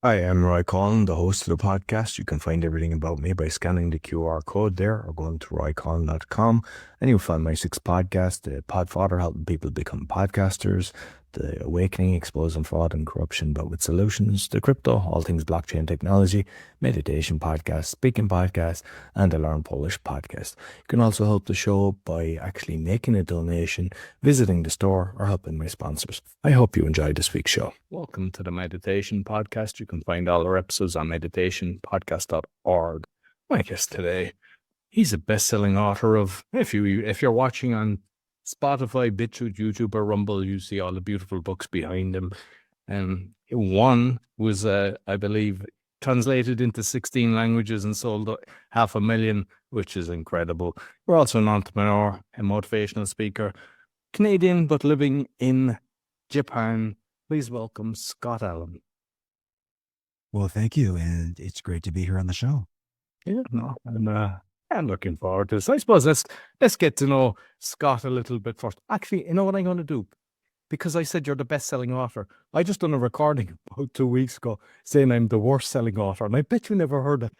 I am Roy Collin, the host of the podcast. You can find everything about me by scanning the QR code there or going to roycollin.com. And you'll find my six podcasts, the Podfather, helping people become podcasters, the Awakening, exposing fraud and corruption, but with solutions, the Crypto, all things blockchain technology, Meditation podcast, Speaking podcast, and the Learn Polish podcast. You can also help the show by actually making a donation, visiting the store, or helping my sponsors. I hope you enjoyed this week's show. Welcome to the Meditation Podcast. You can find all our episodes on meditationpodcast.org. My guest today, he's a best-selling author of, if you're watching on Spotify, BitChute, YouTube, or Rumble, you see all the beautiful books behind him. And one was, I believe, translated into 16 languages and sold 500,000, which is incredible. We're also an entrepreneur, a motivational speaker, Canadian, but living in Japan. Please welcome Scott Allan. Well, thank you. And it's great to be here on the show. Yeah, no, I'm looking forward to this. I suppose let's get to know Scott a little bit first. Actually, you know what I'm going to do? Because I said you're the best-selling author. I just done a recording about 2 weeks ago saying I'm the worst-selling author, and I bet you never heard it.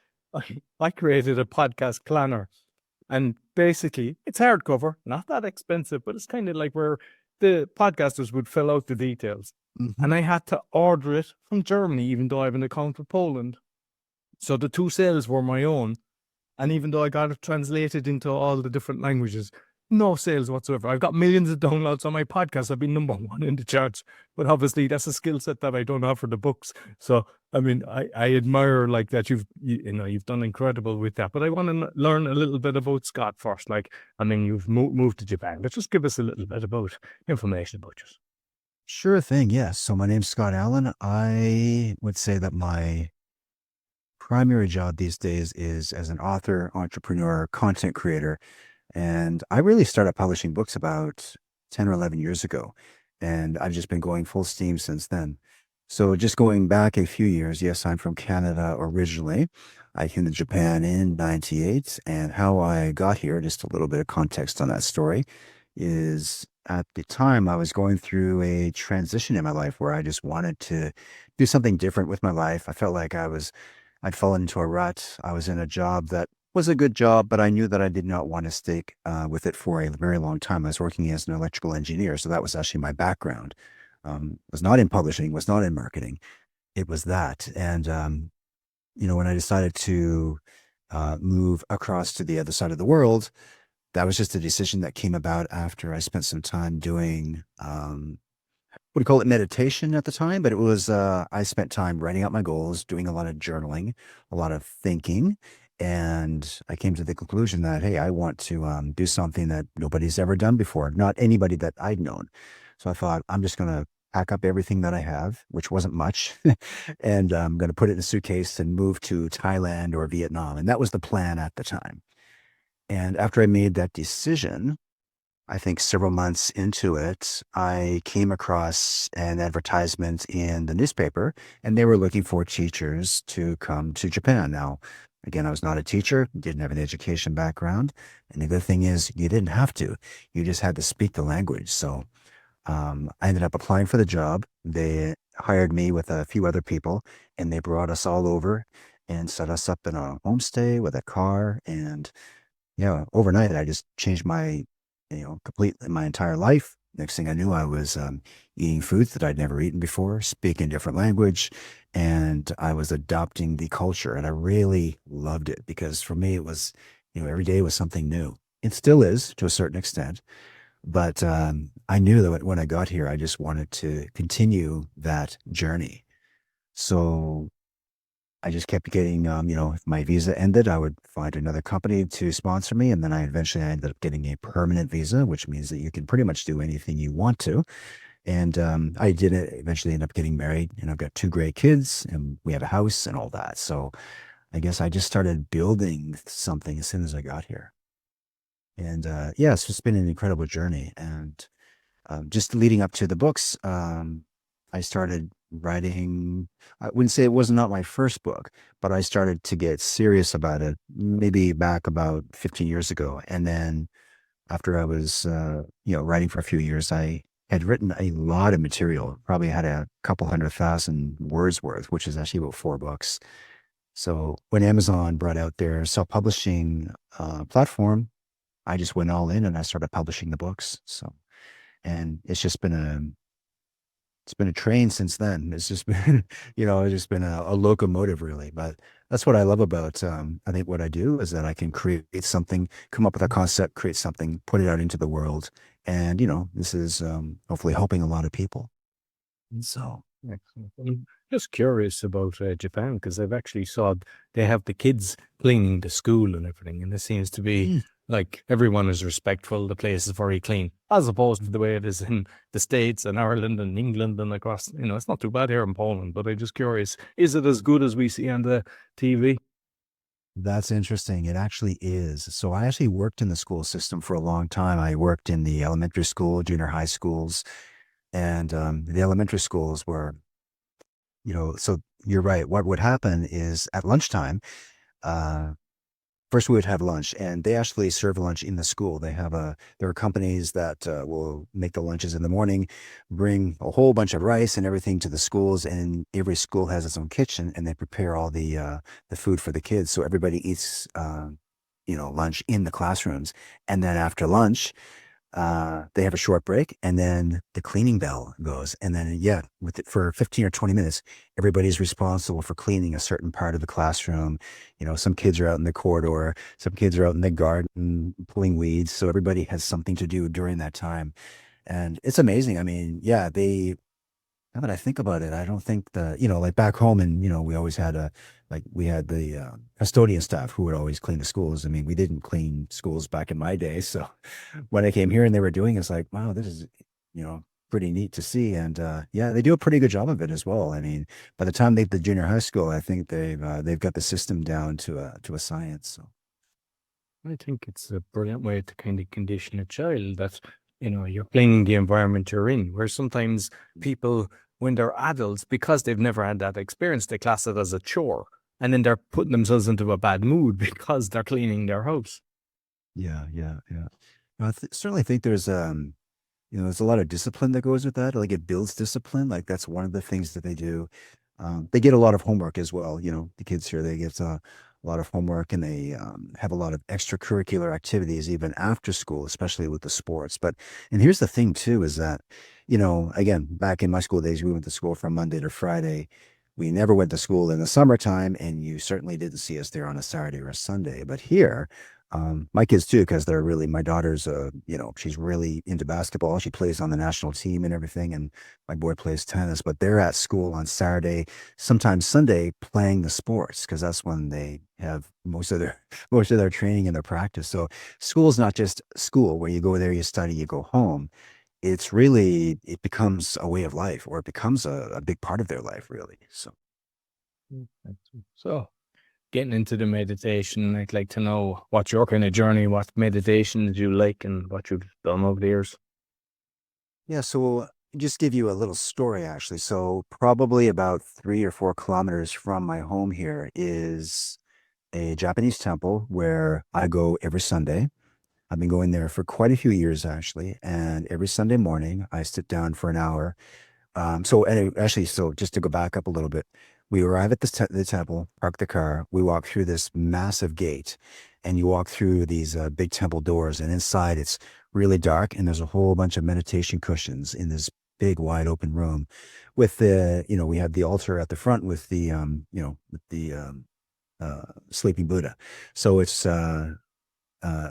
I created a podcast planner, and basically it's hardcover, not that expensive, but it's kind of like where the podcasters would fill out the details. Mm-hmm. And I had to order it from Germany, even though I have an account with Poland. So the 2 sales were my own. And even though I got it translated into all the different languages, no sales whatsoever. I've got millions of downloads on my podcast. I've been number 1 in the charts. But obviously, that's a skill set that I don't have for the books. So, I mean, I admire like that you've done incredible with that. But I want to learn a little bit about Scott first. Like, I mean, you've moved to Japan. But just give us a little bit about information about you. Sure thing. Yes. So my name's Scott Allan. I would say that my primary job these days is as an author, entrepreneur, content creator. And I really started publishing books about 10 or 11 years ago. And I've just been going full steam since then. So just going back a few years, yes, I'm from Canada originally. I came to Japan in 98. And how I got here, just a little bit of context on that story, is at the time I was going through a transition in my life where I just wanted to do something different with my life. I felt like I'd fallen into a rut. I was in a job that was a good job, but I knew that I did not want to stick with it for a very long time. I was working as an electrical engineer, so that was actually my background. Was not in publishing, was not in marketing. It was that. And, when I decided to move across to the other side of the world, that was just a decision that came about after I spent some time doing, what do you call it, meditation at the time, but it was, I spent time writing out my goals, doing a lot of journaling, a lot of thinking. And I came to the conclusion that, hey, I want to do something that nobody's ever done before, not anybody that I'd known. So I thought, I'm just going to pack up everything that I have, which wasn't much, and I'm going to put it in a suitcase and move to Thailand or Vietnam. And that was the plan at the time. And after I made that decision, I think several months into it, I came across an advertisement in the newspaper, and they were looking for teachers to come to Japan. Now, again, I was not a teacher, didn't have an education background. And the good thing is you didn't have to. You just had to speak the language. So I ended up applying for the job. They hired me with a few other people, and they brought us all over and set us up in a homestay with a car. And overnight, I just changed completely my entire life. Next thing I knew, I was eating foods that I'd never eaten before, speaking a different language, and I was adopting the culture. And I really loved it because for me, it was, every day was something new. It still is to a certain extent. But I knew that when I got here, I just wanted to continue that journey. So I just kept getting, if my visa ended, I would find another company to sponsor me. And then I ended up getting a permanent visa, which means that you can pretty much do anything you want to. And I did eventually end up getting married, and I've got 2 great kids, and we have a house and all that. So I guess I just started building something as soon as I got here. And it's just been an incredible journey. And just leading up to the books, I started writing. I wouldn't say it was not my first book, but I started to get serious about it maybe back about 15 years ago. And then after I was, writing for a few years, I had written a lot of material, probably had a couple 100,000 words worth, which is actually about 4 books. So when Amazon brought out their self-publishing platform, I just went all in and I started publishing the books. So, and it's been a train since then. It's just been, it's just been a locomotive really. But that's what I love about, I think what I do is that I can create something, come up with a concept, create something, put it out into the world. And, this is hopefully helping a lot of people. So, Excellent. I'm just curious about Japan because I've actually saw they have the kids cleaning the school and everything, and it seems to be mm, like everyone is respectful. The place is very clean, as opposed to the way it is in the States and Ireland and England and across. It's not too bad here in Poland, but I'm just curious: is it as good as we see on the TV? that's interesting. It actually is. So I actually worked in the school system for a long time. I worked in the elementary school, junior high schools, and the elementary schools were, so you're right. What would happen is at lunchtime, uh, first we would have lunch, and they actually serve lunch in the school. There are companies that will make the lunches in the morning, bring a whole bunch of rice and everything to the schools, and every school has its own kitchen, and they prepare all the food for the kids. So everybody eats, lunch in the classrooms, and then after lunch, they have a short break, and then the cleaning bell goes. And then, yeah, with it for 15 or 20 minutes, everybody's responsible for cleaning a certain part of the classroom. Some kids are out in the corridor, some kids are out in the garden pulling weeds. So everybody has something to do during that time. And it's amazing. I mean, yeah, now that I think about it, I don't think like back home and, we always had we had the custodian staff who would always clean the schools. I mean, we didn't clean schools back in my day. So when I came here and they were doing it, it's like, wow, this is, you know, pretty neat to see. And yeah, they do a pretty good job of it as well. I mean, by the time they get to junior high school, I think they've got the system down to a science. So. I think it's a brilliant way to kind of condition a child that, you're cleaning the environment you're in, where sometimes people, when they're adults, because they've never had that experience, they class it as a chore. And then they're putting themselves into a bad mood because they're cleaning their house. Yeah, yeah, yeah. No, certainly think there's a lot of discipline that goes with that. Like it builds discipline. Like that's one of the things that they do. They get a lot of homework as well. The kids here, they get a lot of homework and they have a lot of extracurricular activities even after school, especially with the sports. And here's the thing too, is that, again, back in my school days, we went to school from Monday to Friday. We never went to school in the summertime, and you certainly didn't see us there on a Saturday or a Sunday. But here, my kids too, because my daughter's, she's really into basketball. She plays on the national team and everything. And my boy plays tennis, but they're at school on Saturday, sometimes Sunday, playing the sports because that's when they have most of their training and their practice. So school is not just school where you go there, you study, you go home. It becomes a way of life, or it becomes a big part of their life, really. So. So, getting into the meditation, I'd like to know what's your kind of journey, what meditations you like, and what you've done over the years. Yeah, so just give you a little story actually. So probably about 3 or 4 kilometers from my home here is a Japanese temple where I go every Sunday. I've been going there for quite a few years actually, and every Sunday morning I sit down for an hour. So just to go back up a little bit, we arrive at the temple, park the car, we walk through this massive gate, and you walk through these big temple doors, and inside it's really dark, and there's a whole bunch of meditation cushions in this big, wide open room. We have the altar at the front with the sleeping Buddha. So it's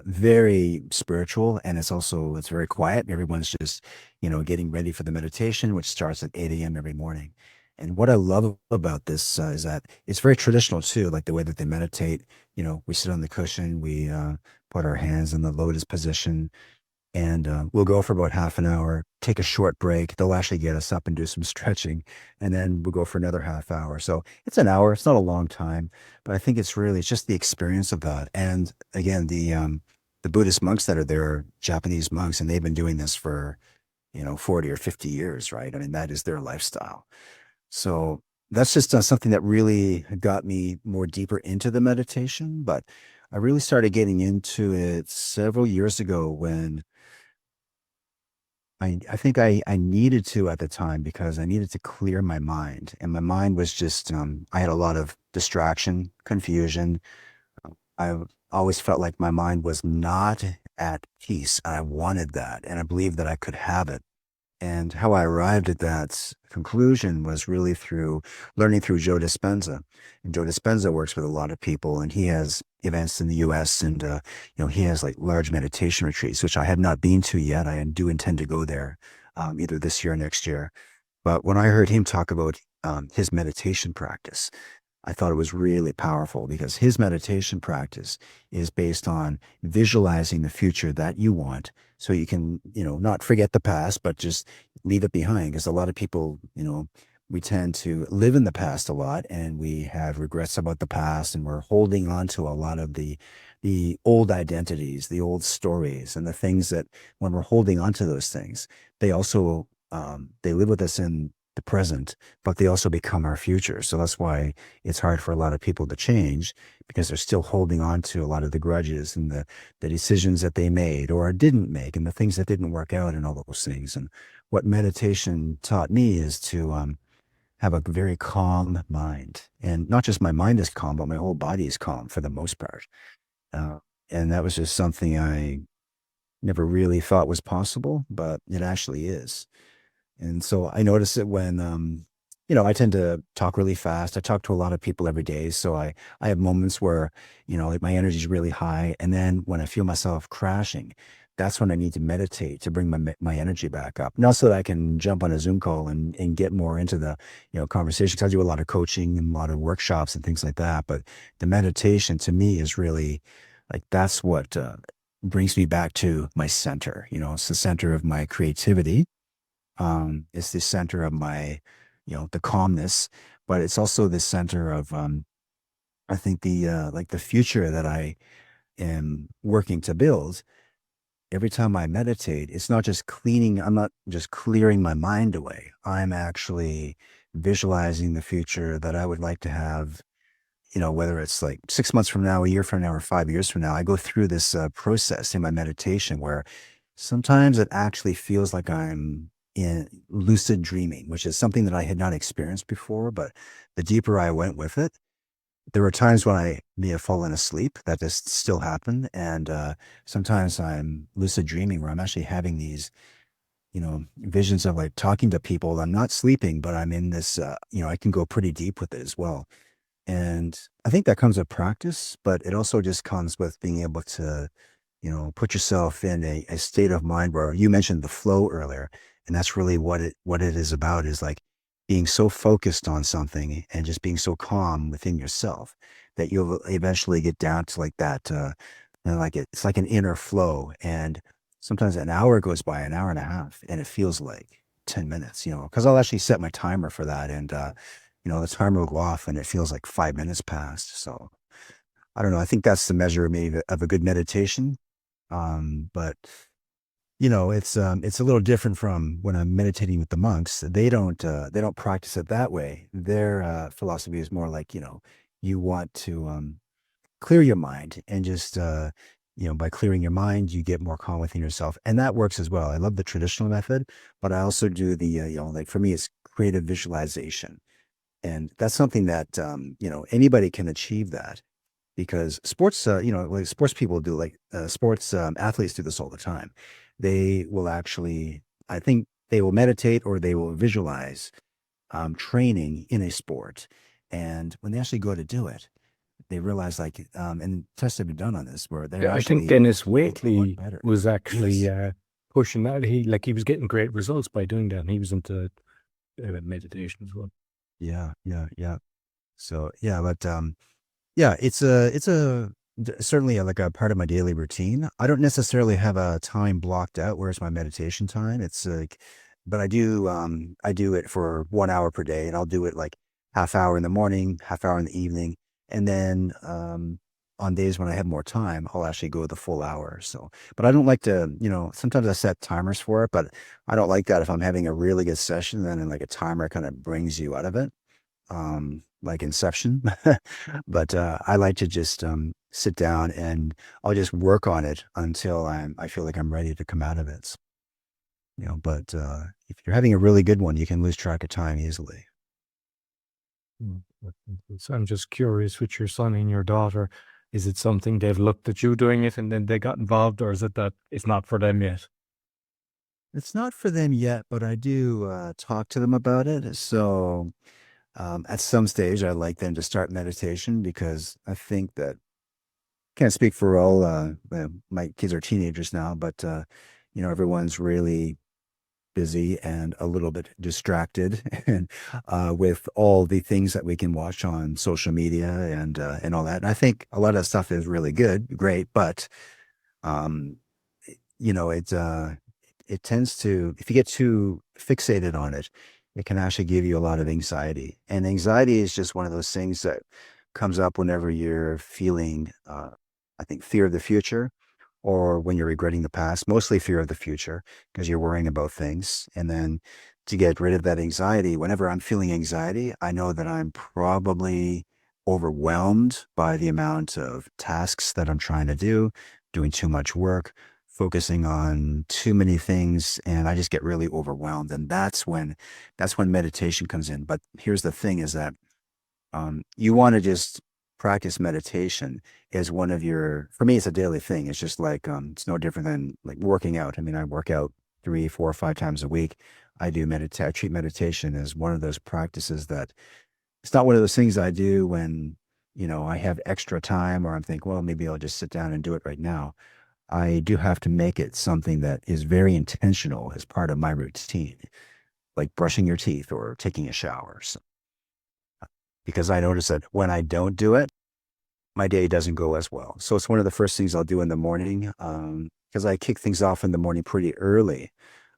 very spiritual, and it's very quiet. Everyone's just, getting ready for the meditation, which starts at 8 a.m. every morning. And what I love about this is that it's very traditional too, like the way that they meditate. We sit on the cushion, we put our hands in the lotus position, and we'll go for about half an hour, take a short break. They'll actually get us up and do some stretching, and then we'll go for another half hour. So it's an hour. It's not a long time, but I think it's just the experience of that. And again, the Buddhist monks that are there are Japanese monks, and they've been doing this for 40 or 50 years, right? I mean, that is their lifestyle. So that's just something that really got me more deeper into the meditation. But I really started getting into it several years ago when I think I needed to at the time because I needed to clear my mind. And my mind was just, I had a lot of distraction, confusion. I always felt like my mind was not at peace. I wanted that. And I believed that I could have it. And how I arrived at that conclusion was really through learning through Joe Dispenza. And Joe Dispenza works with a lot of people, and he has events in the U.S. and he has like large meditation retreats, which I have not been to yet. I do intend to go there either this year or next year. But when I heard him talk about his meditation practice, I thought it was really powerful because his meditation practice is based on visualizing the future that you want so you can, not forget the past, but just leave it behind. Because a lot of people, we tend to live in the past a lot and we have regrets about the past and we're holding on to a lot of the old identities, the old stories and the things that when we're holding on to those things, they also, they live with us in the present, but they also become our future. So that's why it's hard for a lot of people to change because they're still holding on to a lot of the grudges and the decisions that they made or didn't make and the things that didn't work out and all those things. And what meditation taught me is to have a very calm mind. And not just my mind is calm, but my whole body is calm for the most part. Uh, and that was just something I never really thought was possible, but it actually is. And so I notice it when, I tend to talk really fast. I talk to a lot of people every day. So I have moments where, like my energy is really high. And then when I feel myself crashing, that's when I need to meditate to bring my energy back up. Not so that I can jump on a Zoom call and get more into the, conversation. 'Cause I do a lot of coaching and a lot of workshops and things like that. But the meditation to me is really like, that's what brings me back to my center. It's the center of my creativity, it's the center of my, the calmness, but it's also the center of, I think like the future that I am working to build. Every time I meditate, it's not just I'm not just clearing my mind away. I'm actually visualizing the future that I would like to have, whether it's like 6 months from now, a year from now, or 5 years from now. I go through this process in my meditation where sometimes it actually feels like I'm in lucid dreaming, which is something that I had not experienced before. But the deeper I went with it, there were times when I may have fallen asleep. That just still happened. And sometimes I'm lucid dreaming where I'm actually having these, visions of like talking to people. I'm not sleeping, but I'm in this, I can go pretty deep with it as well. And I think that comes with practice, but it also just comes with being able to, put yourself in a state of mind where you mentioned the flow earlier. And that's really what it is about is like being so focused on something and just being so calm within yourself that you'll eventually get down to like that, like it's like an inner flow. And sometimes an hour goes by, an hour and a half, and it feels like 10 minutes, because I'll actually set my timer for that. And, the timer will go off and it feels like 5 minutes passed. So I don't know. I think that's the measure maybe of a good meditation. But it's a little different from when I'm meditating with the monks. They don't practice it that way. Their philosophy is more like, you want to clear your mind and just by clearing your mind, you get more calm within yourself. And that works as well. I love the traditional method, but I also do the like for me it's creative visualization. And that's something that anybody can achieve that because sports, like sports people do, like sports athletes do this all the time. They will actually, I think, they will meditate or they will visualize training in a sport, and when they actually go to do it, they realize like, and tests have been done on this where they're Yeah, I think actually Dennis able to work Waitley better. was actually Yes. pushing that. He was getting great results by doing that. And he was into meditation as well. Yeah, yeah, yeah. So yeah, but yeah, it's certainly like a part of my daily routine. I don't necessarily have a time blocked out. Where's my meditation time? It's like, but I do it for 1 hour per day, and I'll do it like half hour in the morning, half hour in the evening, and then on days when I have more time, I'll actually go the full hour. So, but I don't like to, sometimes I set timers for it, but I don't like that if I'm having a really good session, then like a timer kind of brings you out of it, like Inception. But I like to just sit down and I'll just work on it until I feel like I'm ready to come out of it. But if you're having a really good one, you can lose track of time easily. So I'm just curious with your son and your daughter, is it something they've looked at you doing it and then they got involved, or is it that it's not for them yet? It's not for them yet, but I do talk to them about it. So at some stage, I'd like them to start meditation because I think that can't speak for all. My kids are teenagers now, but everyone's really busy and a little bit distracted, and with all the things that we can watch on social media and all that. And I think a lot of that stuff is really good, great, but um, it tends to, if you get too fixated on it, it can actually give you a lot of anxiety. And anxiety is just one of those things that comes up whenever you're feeling, I think, fear of the future, or when you're regretting the past, mostly fear of the future because you're worrying about things. And then to get rid of that anxiety, whenever I'm feeling anxiety, I know that I'm probably overwhelmed by the amount of tasks that I'm trying to do, doing too much work, focusing on too many things, and I just get really overwhelmed. And that's when meditation comes in. But here's the thing is that you want to just practice meditation as one of your, for me, it's a daily thing. It's just like, it's no different than like working out. I mean, I work out 3, 4, 5 times a week. I treat meditation as one of those practices that it's not one of those things I do when, I have extra time or I'm thinking, well, maybe I'll just sit down and do it right now. I do have to make it something that is very intentional as part of my routine, like brushing your teeth or taking a shower. Because I notice that when I don't do it, my day doesn't go as well. So it's one of the first things I'll do in the morning. Because I kick things off in the morning pretty early.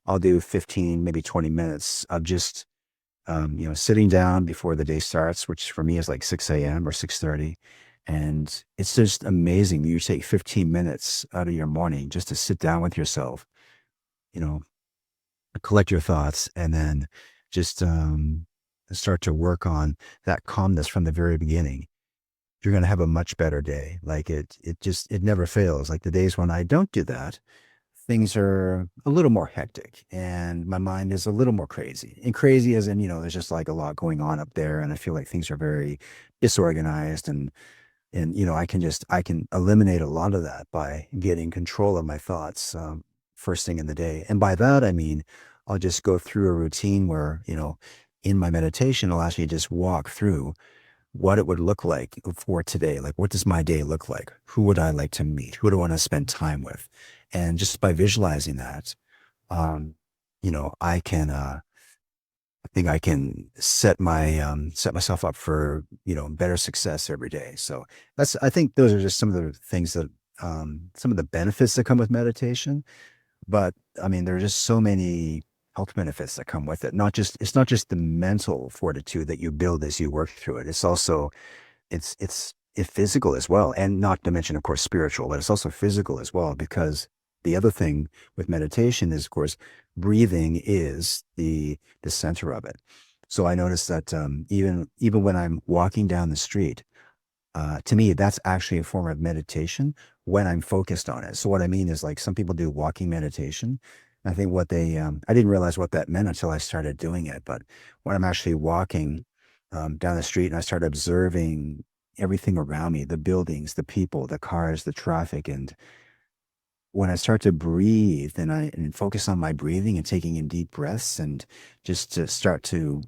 I'll do 15, maybe 20 minutes of just, sitting down before the day starts, which for me is like 6 a.m. or 6:30. And it's just amazing. You take 15 minutes out of your morning just to sit down with yourself, you know, collect your thoughts, and then just start to work on that calmness from the very beginning. You're going to have a much better day. Like it never fails. Like the days when I don't do that, things are a little more hectic and my mind is a little more crazy. And crazy as in, there's just like a lot going on up there. And I feel like things are very disorganized, and I can eliminate a lot of that by getting control of my thoughts first thing in the day. And by that I mean I'll just go through a routine where in my meditation I'll actually just walk through what it would look like for today. Like, what does my day look like? Who would I like to meet? Who do I want to spend time with? And just by visualizing that, um, I think I can set myself up for, better success every day. So I think those are just some of the things that, some of the benefits that come with meditation. But I mean, there are just so many health benefits that come with it. It's not just the mental fortitude that you build as you work through it. It's also, it's physical as well. And not to mention, of course, spiritual, but it's also physical as well, because the other thing with meditation is, of course, breathing is the center of it. So I noticed that even when I'm walking down the street, to me, that's actually a form of meditation when I'm focused on it. So what I mean is, like, some people do walking meditation. I think I didn't realize what that meant until I started doing it. But when I'm actually walking down the street and I start observing everything around me, the buildings, the people, the cars, the traffic, and when I start to breathe and focus on my breathing and taking in deep breaths and just to start to,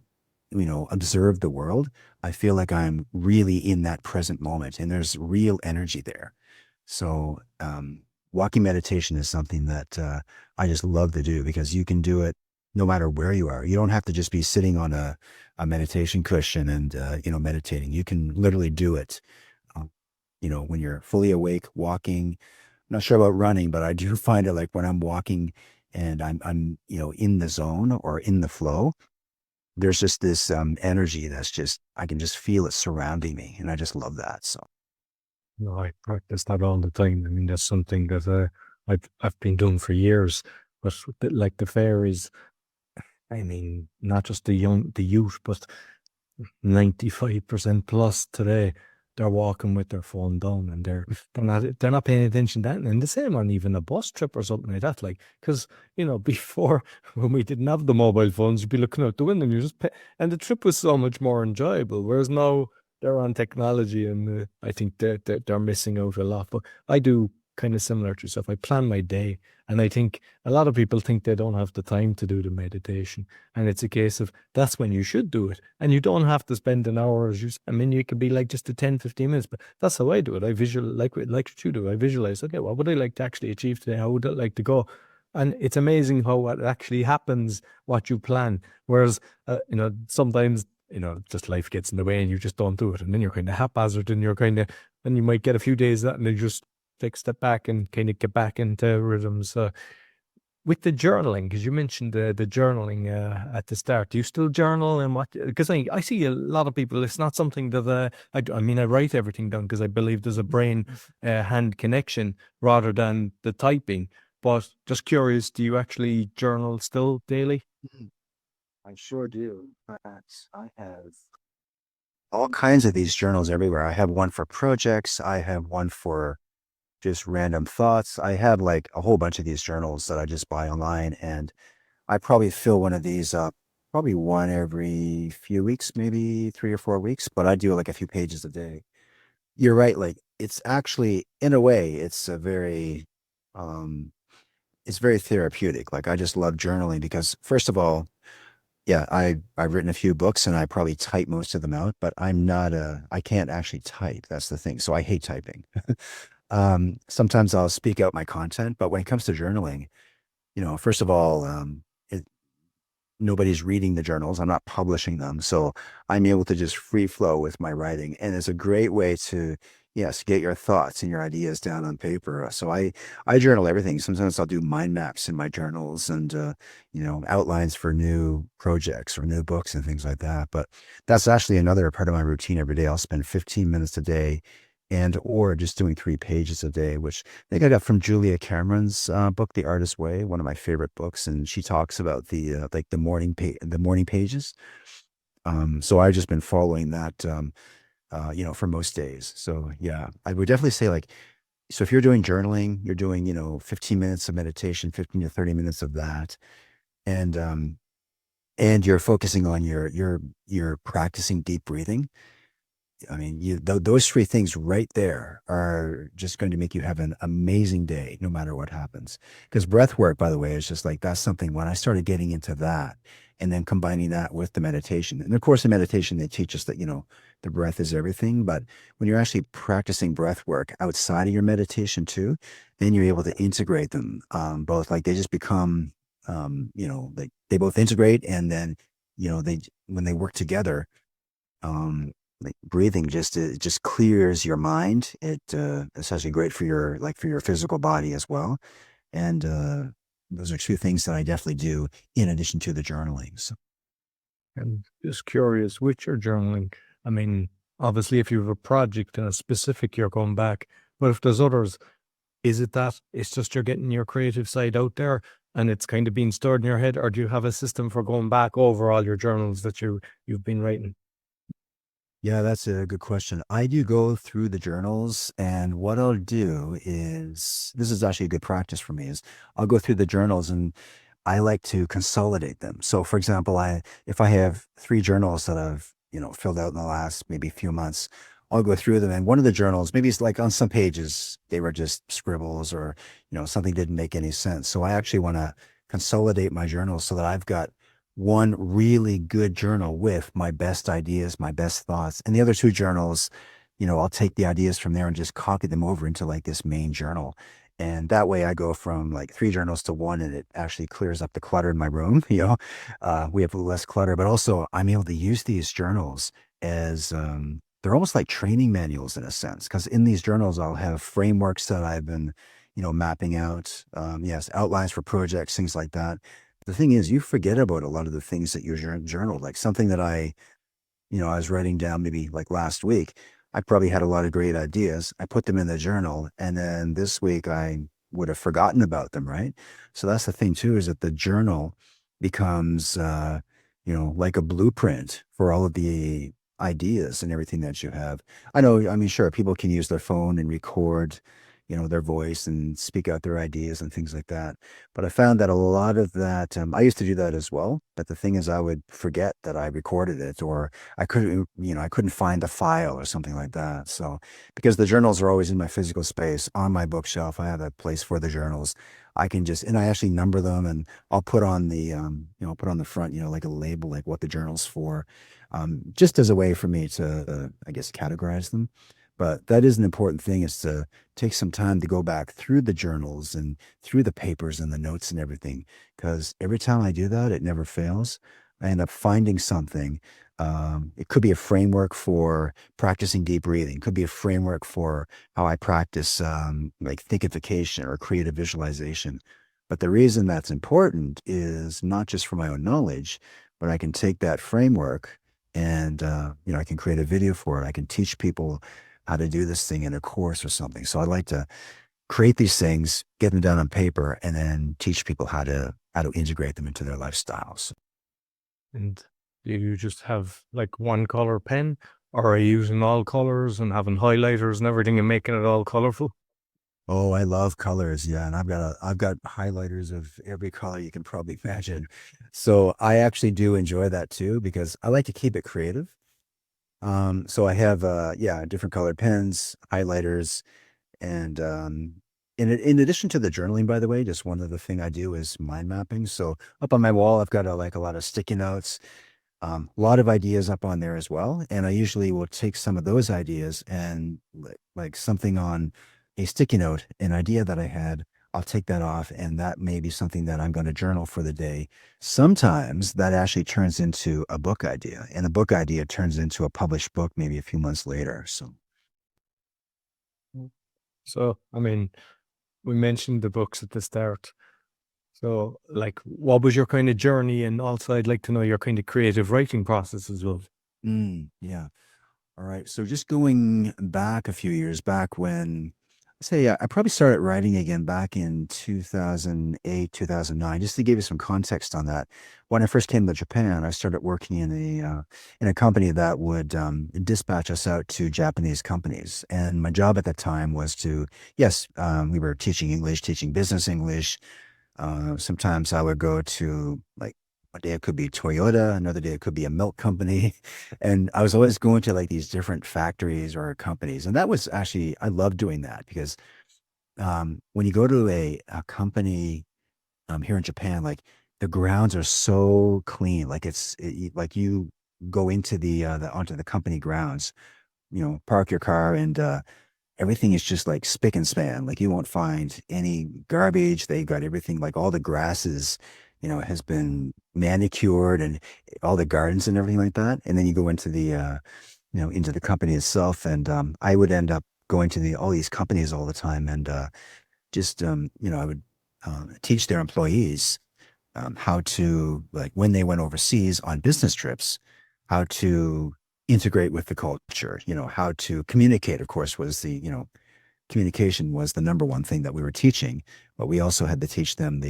observe the world, I feel like I'm really in that present moment and there's real energy there. So, walking meditation is something that I just love to do because you can do it no matter where you are. You don't have to just be sitting on a meditation cushion and, meditating. You can literally do it, when you're fully awake, walking. I'm not sure about running, but I do find it like when I'm walking and I'm in the zone or in the flow, there's just this energy that's just, I can just feel it surrounding me. And I just love that. So, No, I practice that all the time. I mean, that's something that I've been doing for years. But like the fairies, I mean, not just the youth, but 95% plus today. they're walking with their phone down, and they're not paying attention to that. And the same on even a bus trip or something like that. Like, because before, when we didn't have the mobile phones, you'd be looking out the window and you just and the trip was so much more enjoyable. Whereas now they're on technology, and I think they're missing out a lot. But I do kind of similar to yourself. I plan my day, and I think a lot of people think they don't have the time to do the meditation, and it's a case of that's when you should do it, and you don't have to spend an hour. I mean, you could be like just a 10, 15 minutes, but that's how I do it. I like what you do. I visualize, okay, what would I like to actually achieve today? How would I like to go? And it's amazing how what actually happens, what you plan. Whereas, sometimes, just life gets in the way and you just don't do it. And then you're kind of haphazard, and and you might get a few days of that, and then you just take a step back and kind of get back into rhythms. With the journaling, because you mentioned the journaling at the start, do you still journal? And what? Because I see a lot of people, it's not something that I mean, I write everything down because I believe there's a brain hand connection rather than the typing. But just curious, do you actually journal still daily? I sure do. But I have all kinds of these journals everywhere. I have one for projects. I have one for just random thoughts. I have like a whole bunch of these journals that I just buy online, and I probably fill one of these up, probably one every few weeks, maybe 3 or 4 weeks, but I do like a few pages a day. You're right. Like it's actually, in a way, um, it's very therapeutic. Like I just love journaling because first of all, yeah, I've written a few books and I probably type most of them out, but I can't actually type. That's the thing. So I hate typing. Sometimes I'll speak out my content, but when it comes to journaling, first of all, nobody's reading the journals. I'm not publishing them. So I'm able to just free flow with my writing. And it's a great way to, yes, get your thoughts and your ideas down on paper. So I journal everything. Sometimes I'll do mind maps in my journals and, outlines for new projects or new books and things like that. But that's actually another part of my routine every day. I'll spend 15 minutes a day or just doing 3 pages a day, which I think I got from Julia Cameron's book, The Artist's Way, one of my favorite books, and she talks about the morning pages. So I've just been following that, for most days. So yeah, I would definitely say so if you're doing journaling, you're doing 15 minutes of meditation, 15 to 30 minutes of that, and you're focusing on you're practicing deep breathing. I mean, those three things right there are just going to make you have an amazing day, no matter what happens. Because breath work, by the way, is just like, that's something when I started getting into that and then combining that with the meditation. And of course, in meditation, they teach us that, the breath is everything. But when you're actually practicing breath work outside of your meditation too, then you're able to integrate them both. Like they just become, they both integrate. And then, when they work together, like breathing it just clears your mind. It's actually great for your physical body as well. And those are two things that I definitely do in addition to the journaling. So I'm just curious, with your journaling, I mean, obviously, if you have a project and a specific, you're going back. But if there's others, is it that it's just you're getting your creative side out there and it's kind of being stored in your head, or do you have a system for going back over all your journals that you've been writing? yeah, that's a good question. I do go through the journals, and what I'll do is this is actually a good practice for me is I'll go through the journals and I like to consolidate them. So for example, if I have 3 journals that I've, filled out in the last maybe few months, I'll go through them. And one of the journals, maybe it's like on some pages, they were just scribbles or, something didn't make any sense. So I actually want to consolidate my journals so that I've got one really good journal with my best ideas, my best thoughts. And the other 2 journals, I'll take the ideas from there and just copy them over into like this main journal. And that way I go from like 3 journals to one, and it actually clears up the clutter in my room. We have a little less clutter, but also I'm able to use these journals as, they're almost like training manuals in a sense. Cause in these journals, I'll have frameworks that I've been, mapping out. Yes, outlines for projects, things like that. The thing is, you forget about a lot of the things that you journaled, like something that I was writing down maybe like last week. I probably had a lot of great ideas. I put them in the journal, and then this week I would have forgotten about them, right? So that's the thing too, is that the journal becomes, like a blueprint for all of the ideas and everything that you have. I know, I mean, sure, people can use their phone and record, their voice and speak out their ideas and things like that. But I found that a lot of that, I used to do that as well. But the thing is, I would forget that I recorded it, or I couldn't find the file or something like that. So because the journals are always in my physical space on my bookshelf, I have a place for the journals. I can just, and I actually number them, and I'll put on put on the front, like a label, like what the journal's for, just as a way for me to, I guess, categorize them. But that is an important thing, is to take some time to go back through the journals and through the papers and the notes and everything. Because every time I do that, it never fails. I end up finding something. It could be a framework for practicing deep breathing. It could be a framework for how I practice like thinkification or creative visualization. But the reason that's important is not just for my own knowledge, but I can take that framework and I can create a video for it. I can teach people how to do this thing in a course or something. So I like to create these things, get them down on paper, and then teach people how to integrate them into their lifestyles. And do you just have like one color pen, or are you using all colors and having highlighters and everything and making it all colorful? Oh, I love colors. Yeah, and I've got highlighters of every color you can probably imagine. So I actually do enjoy that too, because I like to keep it creative. So I have different colored pens, highlighters, and in addition to the journaling, by the way, just one other thing I do is mind mapping. So up on my wall, I've got like a lot of sticky notes, a lot of ideas up on there as well. And I usually will take some of those ideas and like something on a sticky note, an idea that I had, I'll take that off, and that may be something that I'm going to journal for the day. Sometimes that actually turns into a book idea, and the book idea turns into a published book maybe a few months later. So, Mm. So, I mean, we mentioned the books at the start. So, like, what was your kind of journey? And also, I'd like to know your kind of creative writing process as well. yeah. All right. So just going back a few years back when, say, I probably started writing again back in 2008, 2009, just to give you some context on that. When I first came to Japan, I started working in a company that would dispatch us out to Japanese companies. And my job at that time was to, yes, we were teaching English, teaching business English. Sometimes I would go to, like, one day it could be Toyota, another day it could be a milk company. And I was always going to like these different factories or companies. And that was actually, I love doing that, because when you go to a company here in Japan, like the grounds are so clean. Like like you go into onto the company grounds, park your car, and everything is just like spick and span. Like you won't find any garbage. They got everything, like all the grasses, has been manicured, and all the gardens and everything like that. And then you go into into the company itself. And I would end up going to all these companies all the time. And I would teach their employees how to, like, when they went overseas on business trips, how to integrate with the culture, how to communicate, of course, was communication was the number one thing that we were teaching, but we also had to teach them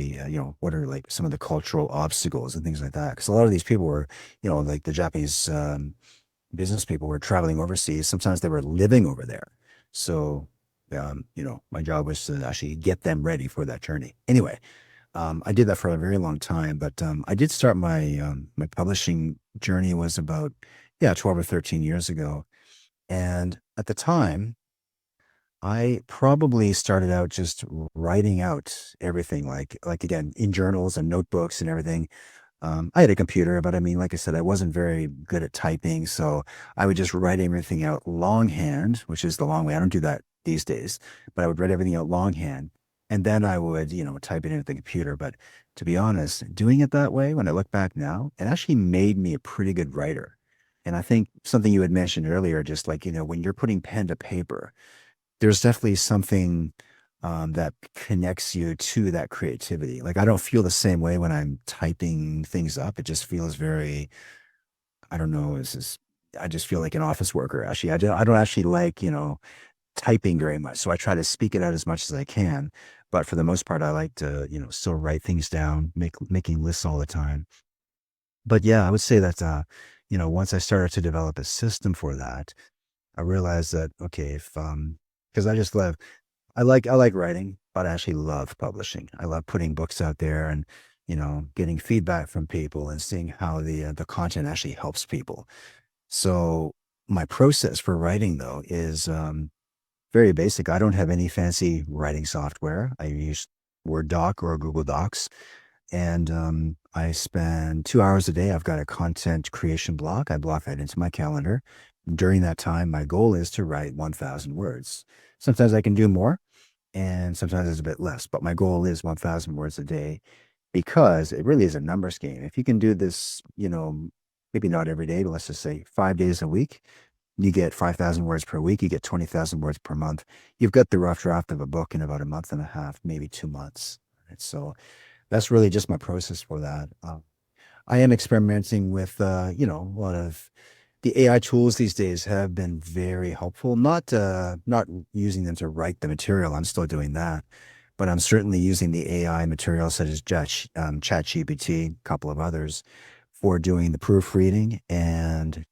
what are like some of the cultural obstacles and things like that. Because a lot of these people were, like the Japanese business people were traveling overseas. Sometimes they were living over there. So, my job was to actually get them ready for that journey. Anyway, I did that for a very long time, but I did start my publishing journey was about 12 or 13 years ago. And at the time, I probably started out just writing out everything, like again, in journals and notebooks and everything. I had a computer, but I mean, like I said, I wasn't very good at typing, so I would just write everything out longhand, which is the long way. I don't do that these days, but I would write everything out longhand, and then I would, type it into the computer. But to be honest, doing it that way, when I look back now, it actually made me a pretty good writer. And I think something you had mentioned earlier, just like, when you're putting pen to paper, there's definitely something that connects you to that creativity. Like I don't feel the same way when I'm typing things up. It just feels very, I don't know, I just feel like an office worker. Actually, I don't actually like, typing very much. So I try to speak it out as much as I can. But for the most part, I like to, still write things down, making lists all the time. But yeah, I would say that, once I started to develop a system for that, I realized that, okay, if, because I like writing, but I actually love publishing. I love putting books out there and, getting feedback from people and seeing how the content actually helps people. So my process for writing though is, very basic. I don't have any fancy writing software. I use Word Doc or Google Docs. And I spend 2 hours a day. I've got a content creation block. I block that into my calendar. During that time, my goal is to write 1,000 words. Sometimes I can do more, and sometimes it's a bit less, but my goal is 1,000 words a day because it really is a numbers game. If you can do this, maybe not every day, but let's just say 5 days a week, you get 5,000 words per week, you get 20,000 words per month. You've got the rough draft of a book in about a month and a half, maybe 2 months. Right? So that's really just my process for that. I am experimenting with, a lot of the AI tools these days have been very helpful. Not using them to write the material. I'm still doing that, but I'm certainly using the AI materials such as ChatGPT, a couple of others, for doing the proofreading and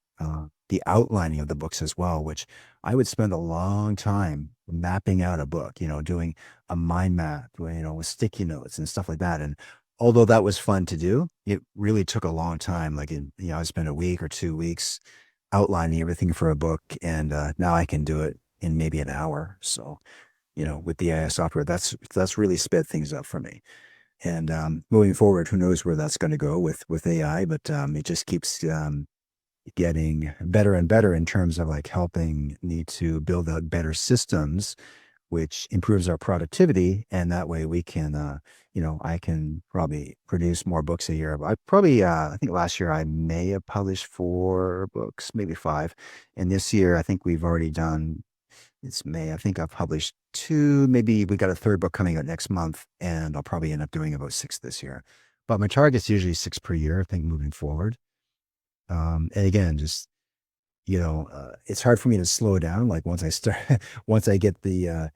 the outlining of the books as well. Which I would spend a long time mapping out a book. Doing a mind map, with sticky notes and stuff like that. And although that was fun to do, it really took a long time. Like, I spent a week or 2 weeks outlining everything for a book, and now I can do it in maybe an hour. So, with the AI software, that's really sped things up for me. And moving forward, who knows where that's going to go with AI? But it just keeps getting better and better in terms of like helping me to build out better systems, which improves our productivity. And that way we can, I can probably produce more books a year. I think last year I may have published 4 books, maybe 5. And this year, I think we've already done, it's May. I think I've published 2, maybe we got a third book coming out next month, and I'll probably end up doing about 6 this year. But my target's usually 6 per year, I think, moving forward. And again, just it's hard for me to slow down. Like once I start, once I get the,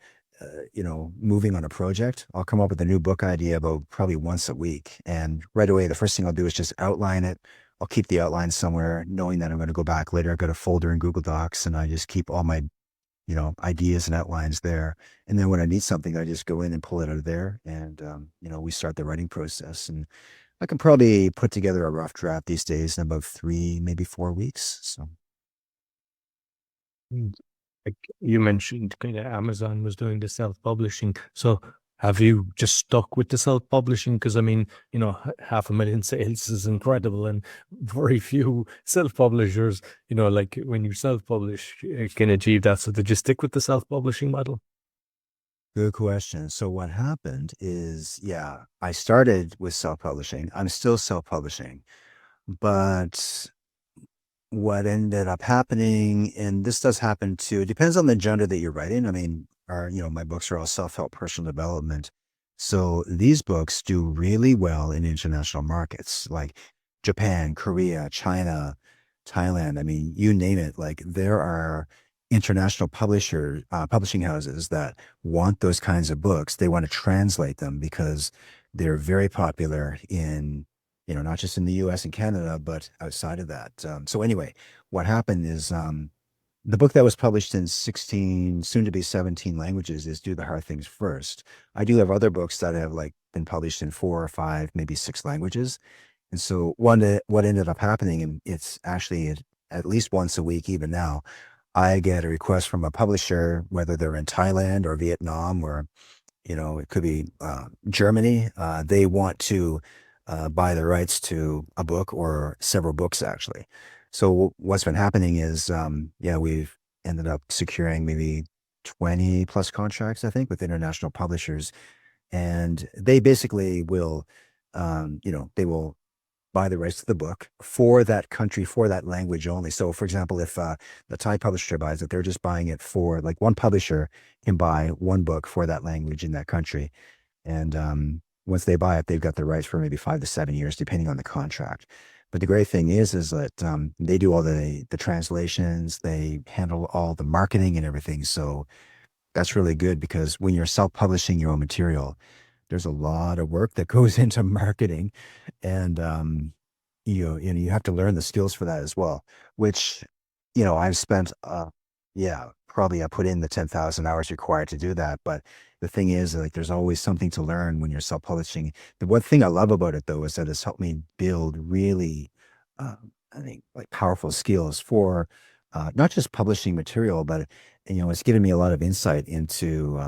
moving on a project, I'll come up with a new book idea about probably once a week. And right away, the first thing I'll do is just outline it. I'll keep the outline somewhere, knowing that I'm going to go back later. I've got a folder in Google Docs, and I just keep all my, ideas and outlines there. And then when I need something, I just go in and pull it out of there. And, we start the writing process. And I can probably put together a rough draft these days in about 3, maybe 4 weeks. So. Mm. Like you mentioned, kind of Amazon was doing the self-publishing. So have you just stuck with the self-publishing? Because I mean, 500,000 sales is incredible, and very few self-publishers, like when you self-publish, can achieve that. So did you stick with the self-publishing model? Good question. So what happened is, yeah, I started with self-publishing. I'm still self-publishing, but what ended up happening, and this does happen too, it depends on the genre that you're writing. I mean, my books are all self-help personal development. So these books do really well in international markets like Japan, Korea, China, Thailand. I mean, you name it. Like there are international publishing houses that want those kinds of books. They want to translate them because they're very popular in, not just in the US and Canada, but outside of that. So anyway, what happened is the book that was published in 16, soon to be 17 languages is Do the Hard Things First. I do have other books that have like been published in 4 or 5, maybe 6 languages. And so what ended up happening, and it's actually at least once a week, even now, I get a request from a publisher, whether they're in Thailand or Vietnam or it could be Germany. They want to buy the rights to a book or several books, actually. So what's been happening is, yeah, we've ended up securing maybe 20 plus contracts, I think, with international publishers. And they basically will, they will buy the rights to the book for that country, for that language only. So, for example, if the Thai publisher buys it, they're just buying it for like one publisher can buy one book for that language in that country. And once they buy it, they've got the rights for maybe 5 to 7 years, depending on the contract. But the great thing is that they do all the translations, they handle all the marketing and everything. So that's really good because when you're self-publishing your own material, there's a lot of work that goes into marketing, and you have to learn the skills for that as well, which, I've spent, yeah, probably I put in the 10,000 hours required to do that. But the thing is, like, there's always something to learn when you're self-publishing. The one thing I love about it though, is that it's helped me build really, I think, like, powerful skills for, not just publishing material, but, it's given me a lot of insight into,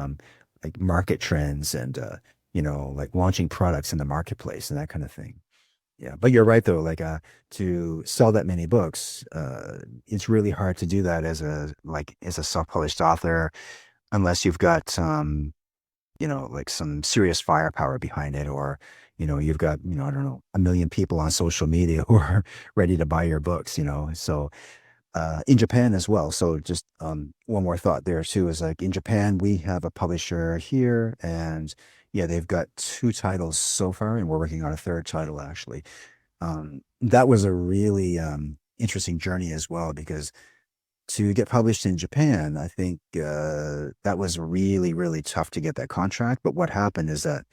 like, market trends and, like, launching products in the marketplace and that kind of thing. Yeah, but you're right though, like, to sell that many books, it's really hard to do that as a self-published author unless you've got, like, some serious firepower behind it, or, you've got, I don't know, a million people on social media who are ready to buy your books. So, in Japan as well. So just, one more thought there too is, like, in Japan, we have a publisher here, and yeah, they've got two titles so far, and we're working on a third title actually. That was a really, interesting journey as well, because to get published in Japan, I think, that was really, really tough to get that contract. But what happened is that,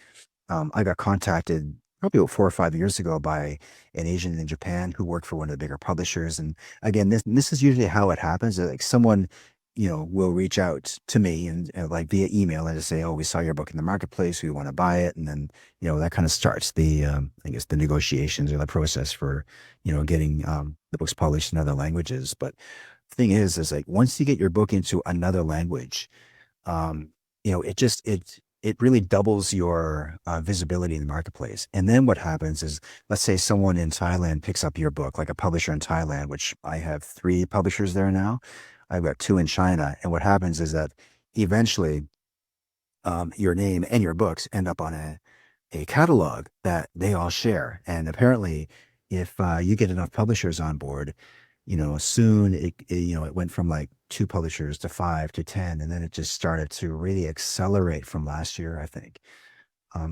I got contacted probably about 4 or 5 years ago by an agent in Japan who worked for one of the bigger publishers. And again, this is usually how it happens. Like, someone, will reach out to me and like via email and just say, "Oh, we saw your book in the marketplace. We want to buy it." And then, that kind of starts the, I guess, the negotiations or the process for, getting, the books published in other languages. But the thing is like, once you get your book into another language, it really doubles your, visibility in the marketplace. And then what happens is, let's say someone in Thailand picks up your book, like a publisher in Thailand, which I have three publishers there now. I've got two in China. And what happens is that eventually, your name and your books end up on a catalog that they all share. And apparently, if, you get enough publishers on board, soon it went from like two publishers to five to 10. And then it just started to really accelerate from last year, I think.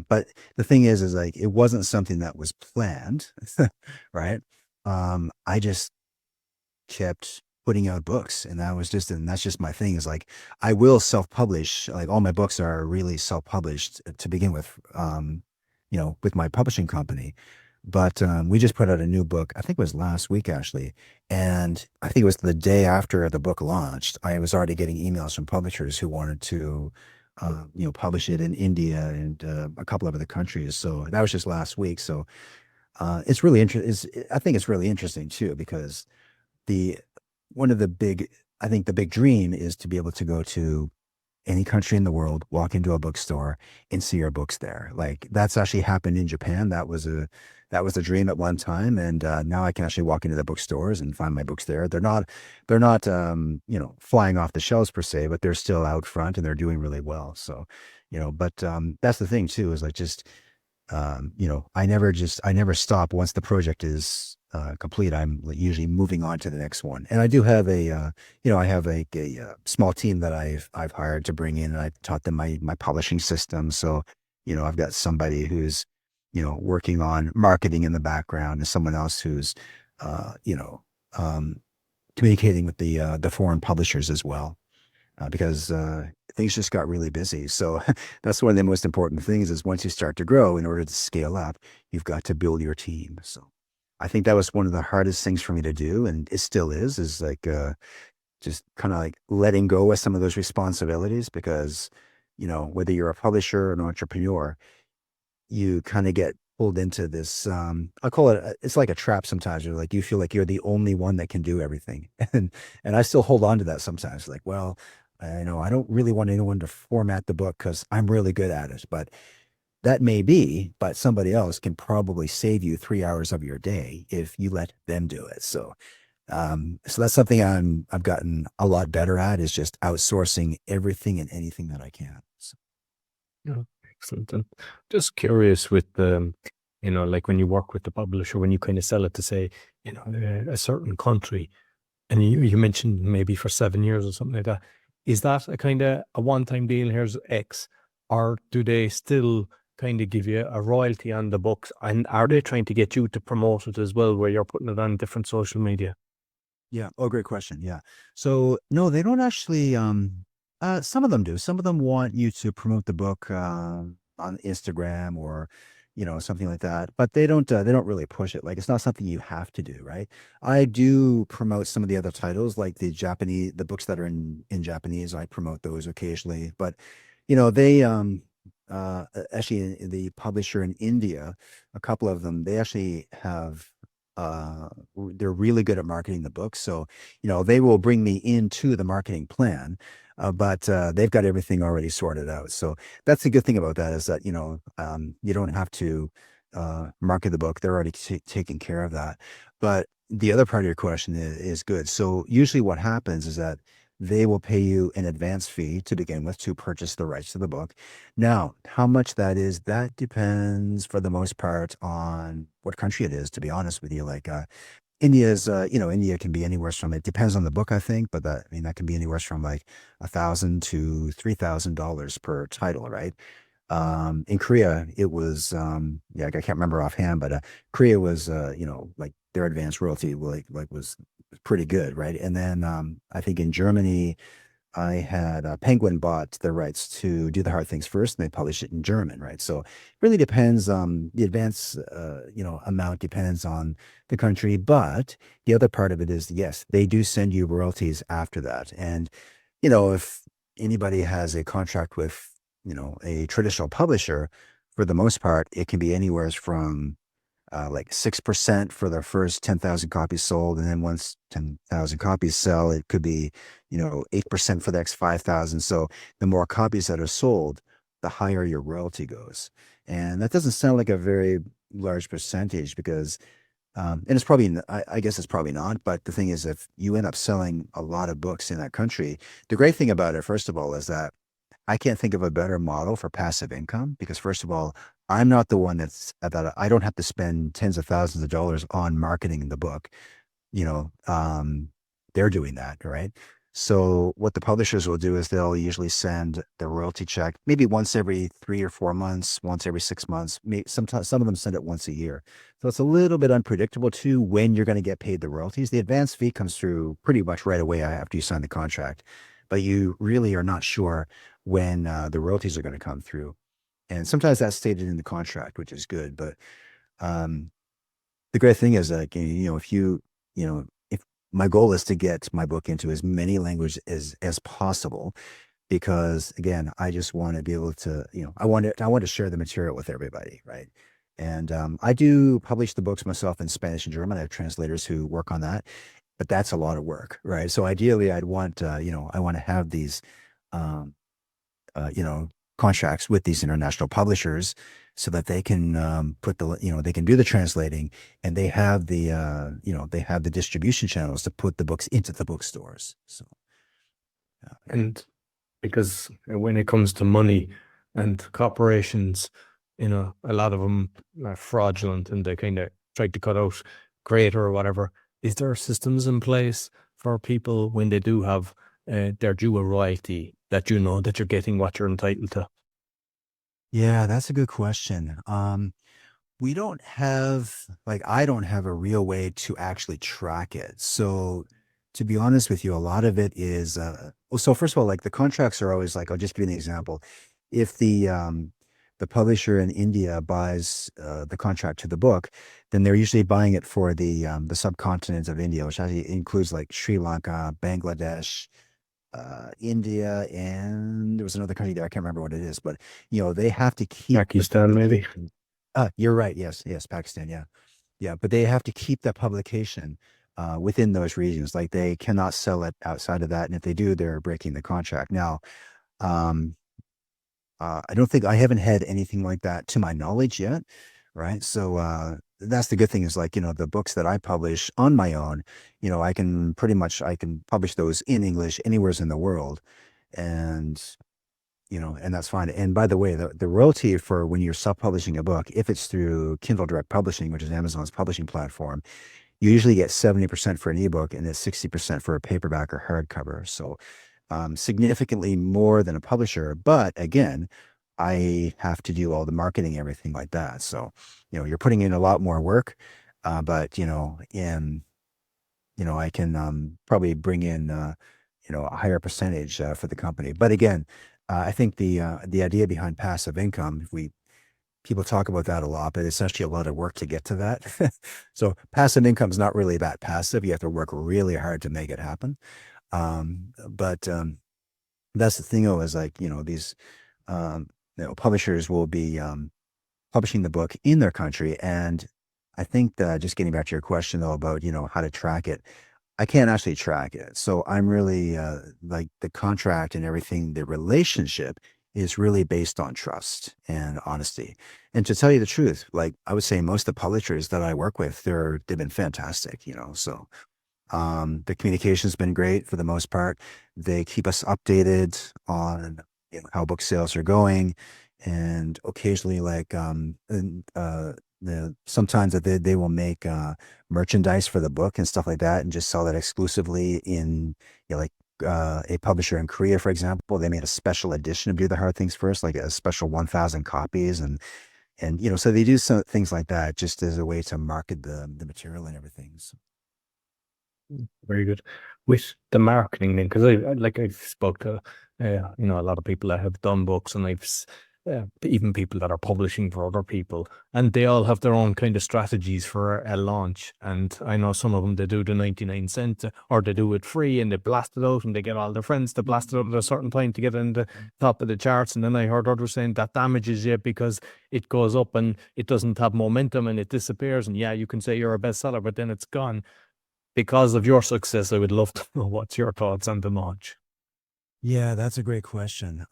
But the thing is like, it wasn't something that was planned, right? I just kept putting out books, and that's just my thing, is like, I will self-publish. Like, all my books are really self-published, to begin with, with my publishing company. But, we just put out a new book, I think it was last week actually. And I think it was the day after the book launched, I was already getting emails from publishers who wanted to, publish it in India and, a couple of other countries. So that was just last week. So, it's really interesting. I think it's really interesting too, because the one of the big I think the big dream is to be able to go to any country in the world, walk into a bookstore and see your books there. Like, that's actually happened in Japan. That was a dream at one time, and, now I can actually walk into the bookstores and find my books there. They're not flying off the shelves per se, but they're still out front and they're doing really well. So, but, that's the thing too, is like, just, I never stop once the project is, complete. I'm usually moving on to the next one. And I do have I have a small team that I've hired to bring in, and I taught them my publishing system. So, I've got somebody who's, working on marketing in the background, and someone else who's, uh, you know, um, communicating with the foreign publishers as well, because, things just got really busy. So that's one of the most important things, is once you start to grow, in order to scale up, you've got to build your team. So I think that was one of the hardest things for me to do, and it still is like, just kind of like letting go of some of those responsibilities, because, whether you're a publisher or an entrepreneur, you kind of get pulled into this, I call it, it's like a trap sometimes. You're like, you feel like you're the only one that can do everything. And I still hold on to that sometimes. Like, well, I know I don't really want anyone to format the book because I'm really good at it. But that may be, but somebody else can probably save you 3 hours of your day if you let them do it. So that's something I've gotten a lot better at, is just outsourcing everything and anything that I can. So, Yeah, excellent. And just curious with the, like when you work with the publisher, when you kind of sell it to, say, a certain country, and you mentioned maybe for 7 years or something like that, is that a kind of a one-time deal? Here's X, or do they still kind of give you a royalty on the books, and are they trying to get you to promote it as well, where you're putting it on different social media? yeah. Oh, great question. Yeah. So no, they don't actually. Some of them do. Some of them want you to promote the book, on Instagram, or, something like that. But they don't really push it. Like it's not something you have to do, right? I do promote some of the other titles, like the books that are in Japanese. I promote those occasionally, but they actually the publisher in India, a couple of them, they actually have they're really good at marketing the books. So, they will bring me into the marketing plan, but they've got everything already sorted out. So that's the good thing about that is that, you don't have to market the book. They're already taking care of that. But the other part of your question is good. So usually what happens is that they will pay you an advance fee to begin with to purchase the rights to the book. Now, how much that is, that depends for the most part on what country it is, to be honest with you. Like India can be anywhere from, it depends on the book, I think, but that can be anywhere from like $1,000 to $3,000 per title, right? In Korea, it was, yeah, I can't remember offhand, but Korea was, like their advance royalty was pretty good, right? And then I think in Germany, I had Penguin bought the rights to Do the Hard Things First, and they published it in German, right? So it really depends. The advance, amount depends on the country, but the other part of it is, yes, they do send you royalties after that. And if anybody has a contract with, a traditional publisher, for the most part, it can be anywhere from like 6% for the first 10,000 copies sold. And then once 10,000 copies sell, it could be, 8% for the next 5,000. So the more copies that are sold, the higher your royalty goes. And that doesn't sound like a very large percentage because, and it's probably, I guess it's probably not. But the thing is, if you end up selling a lot of books in that country, the great thing about it, first of all, is that I can't think of a better model for passive income because first of all, I'm not the one that I don't have to spend tens of thousands of dollars on marketing the book. You know, they're doing that, right? So what the publishers will do is they'll usually send the royalty check maybe once every 3 or 4 months, once every 6 months. Maybe sometimes some of them send it once a year. So it's a little bit unpredictable too when you're going to get paid the royalties. The advance fee comes through pretty much right away after you sign the contract, but you really are not sure when the royalties are going to come through. And sometimes that's stated in the contract, which is good. But um, the great thing is that, if my goal is to get my book into as many languages as possible, because again, I just want to be able to, I want to share the material with everybody, right? And I do publish the books myself in Spanish and German. I have translators who work on that, but that's a lot of work, right? So ideally, I'd want, I want to have these, um, uh, you know, contracts with these international publishers so that they can they can do the translating and they have the distribution channels to put the books into the bookstores. So, yeah. And because when it comes to money and corporations, a lot of them are fraudulent and they kind of try to cut out creator or whatever. Is there systems in place for people when they do have their due a royalty that you know that you're getting what you're entitled to? Yeah, that's a good question. We don't have, like, I don't have a real way to actually track it. So, to be honest with you, a lot of it is, well, so first of all, like the contracts are always like, I'll just give you an example. If the publisher in India buys the contract to the book, then they're usually buying it for the subcontinent of India, which actually includes like Sri Lanka, Bangladesh, India, and there was another country there. I can't remember what it is, but they have to keep the Pakistan, maybe. publication. You're right. Yes, yes, Pakistan. Yeah, yeah, but they have to keep that publication within those regions. Like they cannot sell it outside of that, and if they do, they're breaking the contract. Now, um, I don't think I haven't had anything like that to my knowledge yet, right? So that's the good thing is like, the books that I publish on my own, I can publish those in English anywhere in the world. And and that's fine. And by the way, the royalty for when you're self-publishing a book, if it's through Kindle Direct Publishing, which is Amazon's publishing platform, you usually get 70% for an ebook and then 60% for a paperback or hardcover. So significantly more than a publisher. But again, I have to do all the marketing, everything like that. So, you're putting in a lot more work, but I can probably bring in a higher percentage for the company. But again, I think the idea behind passive income, if we people talk about that a lot, but it's actually a lot of work to get to that. So passive income is not really that passive. You have to work really hard to make it happen. But that's the thing, though, is like, these, um, publishers will be publishing the book in their country. And I think that, just getting back to your question, though, about, how to track it, I can't actually track it. So I'm really, like, the contract and everything, the relationship is really based on trust and honesty. And to tell you the truth, like, I would say most of the publishers that I work with, they've been fantastic, so the communication's been great for the most part. They keep us updated on, how book sales are going, and occasionally, like, sometimes that they will make merchandise for the book and stuff like that, and just sell that exclusively in, like, a publisher in Korea, for example. They made a special edition of Do the Hard Things First, like a special 1,000 copies, and so they do some things like that just as a way to market the material and everything. So. Very good. With the marketing then, because I've spoke to a lot of people that have done books, and even people that are publishing for other people, and they all have their own kind of strategies for a launch. And I know some of them, they do the 99 cent, or they do it free, and they blast it out, and they get all their friends to blast it out at a certain time to get in the top of the charts. And then I heard others saying that damages you because it goes up and it doesn't have momentum and it disappears. And yeah, you can say you're a bestseller, but then it's gone. Because of your success, I would love to know what's your thoughts on the launch. Yeah, that's a great question.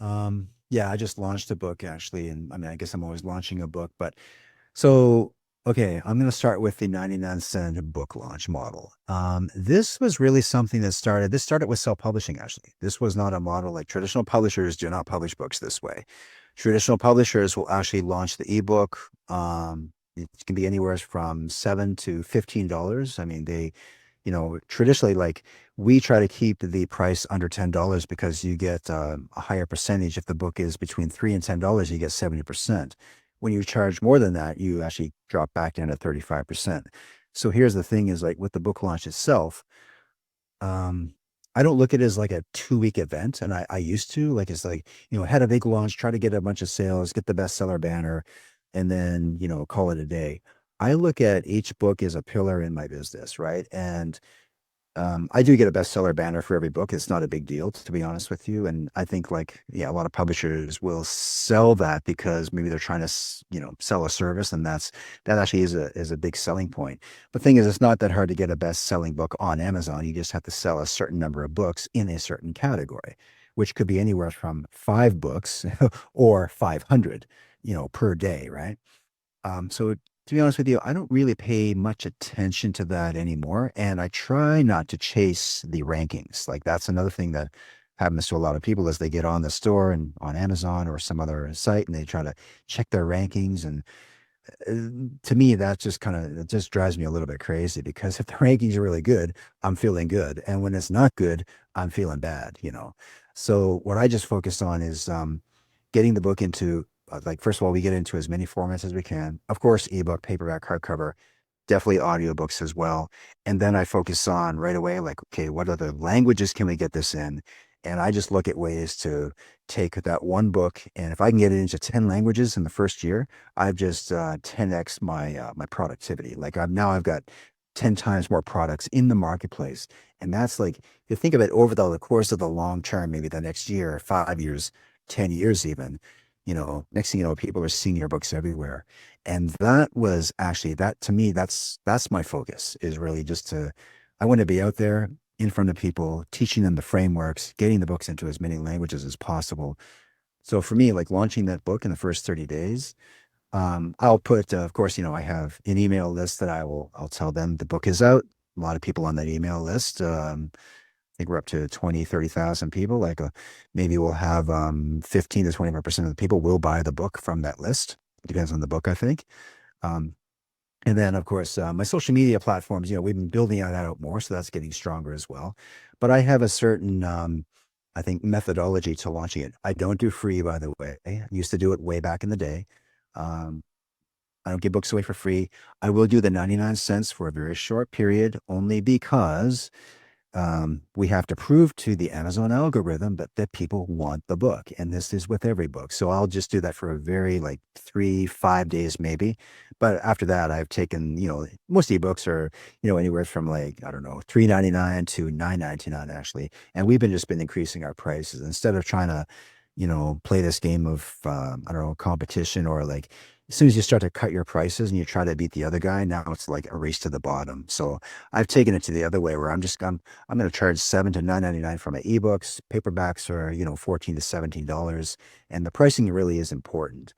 Yeah, I just launched a book, actually, and I mean, I guess I'm always launching a book, but so, okay, I'm going to start with the 99-cent book launch model. This was really something this started with self-publishing, actually. This was not a model like traditional publishers do not publish books this way. Traditional publishers will actually launch the ebook. It can be anywhere from $7 to $15. I mean, traditionally, like, we try to keep the price under $10 because you get a higher percentage. If the book is between $3 and $10, you get 70%. When you charge more than that, you actually drop back down to 35%. So here's the thing, is like, with the book launch itself, I don't look at it as like a 2-week event. And I used to, like, it's like, had a big launch, try to get a bunch of sales, get the bestseller banner, and then, call it a day. I look at each book as a pillar in my business, right? And I do get a bestseller banner for every book. It's not a big deal, to be honest with you. And I think, like, yeah, a lot of publishers will sell that because maybe they're trying to, sell a service, and that actually is a big selling point. The thing is, it's not that hard to get a best-selling book on Amazon. You just have to sell a certain number of books in a certain category, which could be anywhere from 5 books or 500, per day, right? So, to be honest with you, I don't really pay much attention to that anymore. And I try not to chase the rankings. Like, that's another thing that happens to a lot of people, is they get on the store and on Amazon or some other site, and they try to check their rankings. And to me, that just it just drives me a little bit crazy, because if the rankings are really good, I'm feeling good. And when it's not good, I'm feeling bad. So what I just focus on is getting the book into, like, first of all, we get into as many formats as we can. Of course, ebook, paperback, hardcover, definitely audiobooks as well. And then I focus on right away, like, okay, what other languages can we get this in? And I just look at ways to take that one book, and if I can get it into 10 languages in the first year, I've just 10x my productivity. Like, I've got 10 times more products in the marketplace. And that's, like, if you think of it over the course of the long term, maybe the next year, 5 years, 10 years even, next thing you know, people are seeing your books everywhere. And that was actually, that to me, that's my focus, is really just I want to be out there in front of people, teaching them the frameworks, getting the books into as many languages as possible. So for me, like, launching that book in the first 30 days, I'll put, of course, I have an email list that I'll tell them the book is out. A lot of people on that email list. I think we're up to 20, 30,000 people. Like, maybe we'll have 15 to 25% of the people will buy the book from that list. It depends on the book, I think. Um, and then, of course, my social media platforms, we've been building that out more, so that's getting stronger as well. But I have a certain, I think, methodology to launching it. I don't do free, by the way. I used to do it way back in the day. Um, I don't give books away for free. I will do the 99 cents for a very short period, only because we have to prove to the Amazon algorithm that people want the book. And this is with every book. So I'll just do that for a very like 3, 5 days maybe. But after that, I've taken, most ebooks are, anywhere from like, I don't know, $3.99 to $9.99 actually. And we've just been increasing our prices instead of trying to, play this game of, I don't know, competition or like, as soon as you start to cut your prices and you try to beat the other guy, now it's like a race to the bottom. So I've taken it to the other way where I'm going to charge $7 to $9.99 for my ebooks. Paperbacks are, $14 to $17, and the pricing really is important.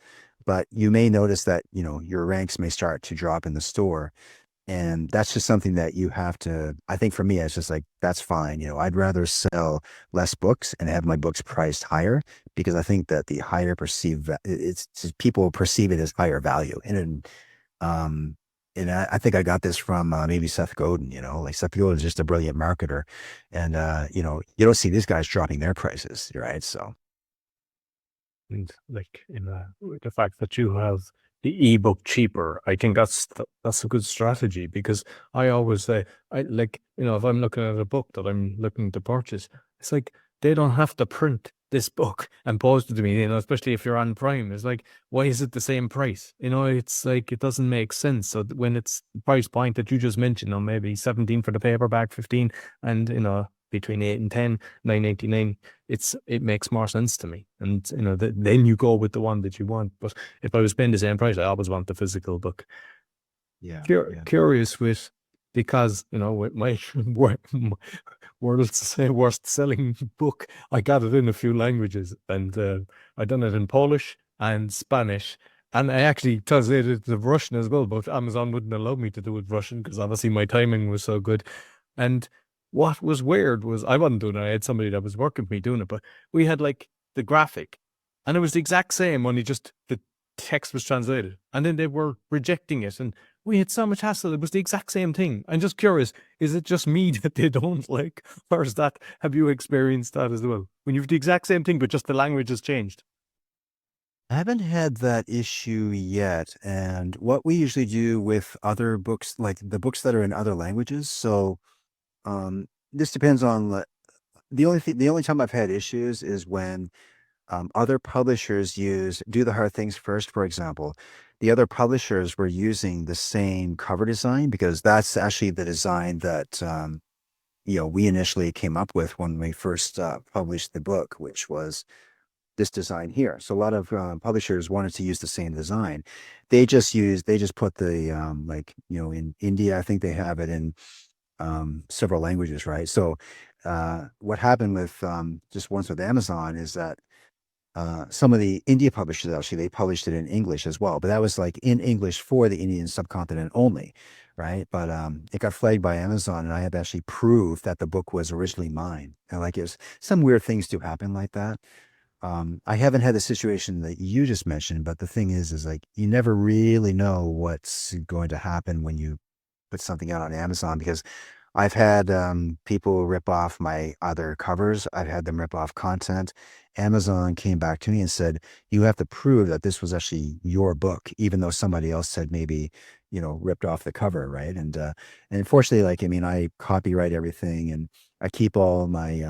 But you may notice that, your ranks may start to drop in the store. And that's just something that you have to, I think for me, it's just like, that's fine. I'd rather sell less books and have my books priced higher because I think that the higher it's people perceive it as higher value. Um, and I think I got this from maybe Seth Godin, like Seth Godin is just a brilliant marketer. And, you don't see these guys dropping their prices, right? So, And like with the fact that you have the ebook cheaper, I think that's a good strategy because I always say I like if I'm looking at a book that I'm looking to purchase, it's like they don't have to print this book and post it to me, especially if you're on Prime. It's like, why is it the same price? It's like it doesn't make sense. So when it's the price point that you just mentioned, maybe 17 for the paperback, 15, and between 8 and 10, 9.99, it makes more sense to me. And then you go with the one that you want. But if I was paying the same price, I always want the physical book. yeah. Curious because with my world's worst selling book, I got it in a few languages, and I done it in Polish and Spanish, and I actually translated it to Russian as well, but Amazon wouldn't allow me to do it Russian because obviously my timing was so good. And what was weird was I wasn't doing it. I had somebody that was working with me doing it, but we had like the graphic, and it was the exact same, only just the text was translated, and then they were rejecting it, and we had so much hassle. It was the exact same thing. I'm just curious, is it just me that they don't like, or is that, have you experienced that as well? When you've the exact same thing, but just the language has changed? I haven't had that issue yet. And what we usually do with other books, like the books that are in other languages. So, this depends on the only time I've had issues is when other publishers do the hard things first. For example, the other publishers were using the same cover design because that's actually the design that we initially came up with when we first published the book, which was this design here. So a lot of publishers wanted to use the same design. They just put the like in India, I think they have it in several languages, right? So what happened with just once with Amazon is that some of the India publishers actually they published it in English as well, but that was like in English for the Indian subcontinent only, right? But it got flagged by Amazon, and I have actually proved that the book was originally mine. And like it's some weird things do happen like that. I haven't had the situation that you just mentioned, but the thing is like you never really know what's going to happen when you put something out on Amazon because I've had people rip off my other covers. I've had them rip off content. Amazon came back to me and said, you have to prove that this was actually your book, even though somebody else said maybe, ripped off the cover, right? And unfortunately, like, I mean, I copyright everything and I keep all my,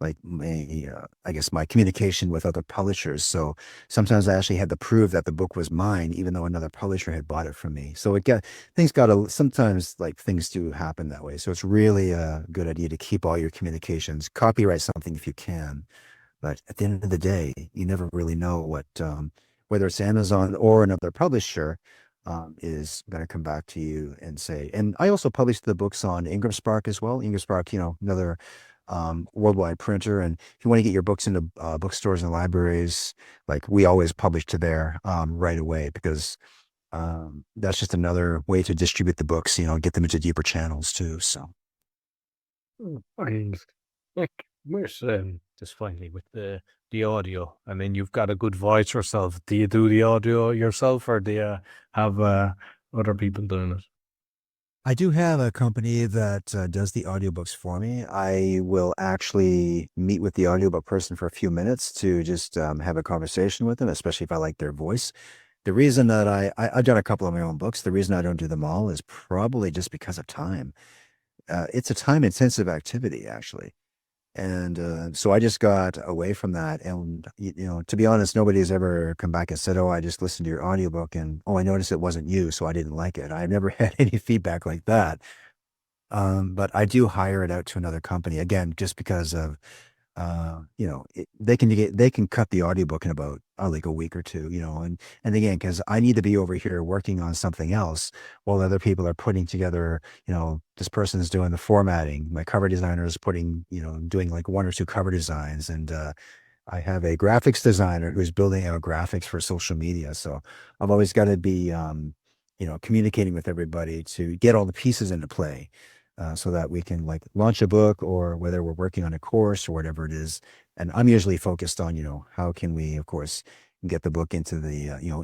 like my, I guess my communication with other publishers. So sometimes I actually had to prove that the book was mine, even though another publisher had bought it from me. So sometimes like things do happen that way. So it's really a good idea to keep all your communications, copyright something if you can. But at the end of the day, you never really know whether it's Amazon or another publisher, is going to come back to you and say, and I also published the books on Ingram Spark as well. Ingram Spark, another worldwide printer. And if you want to get your books into bookstores and libraries, like we always publish to there right away because that's just another way to distribute the books, get them into deeper channels too. So. And like with just finally with the audio, I mean, you've got a good voice yourself. Do you do the audio yourself, or do you have other people doing it? I do have a company that does the audiobooks for me. I will actually meet with the audiobook person for a few minutes to just have a conversation with them, especially if I like their voice. The reason that I've done a couple of my own books, the reason I don't do them all is probably just because of time. it's a time intensive activity actually. And so I just got away from that. And, to be honest, nobody's ever come back and said, oh, I just listened to your audiobook and, oh, I noticed it wasn't you, so I didn't like it. I've never had any feedback like that. But I do hire it out to another company again, just because of, they can cut the audiobook in about like a week or two, and again, because I need to be over here working on something else while other people are putting together, this person is doing the formatting. My cover designer is doing like one or two cover designs. And, I have a graphics designer who's building out graphics for social media. So I've always got to be, communicating with everybody to get all the pieces into play, so that we can like launch a book or whether we're working on a course or whatever it is. And I'm usually focused on, how can we, of course, get the book into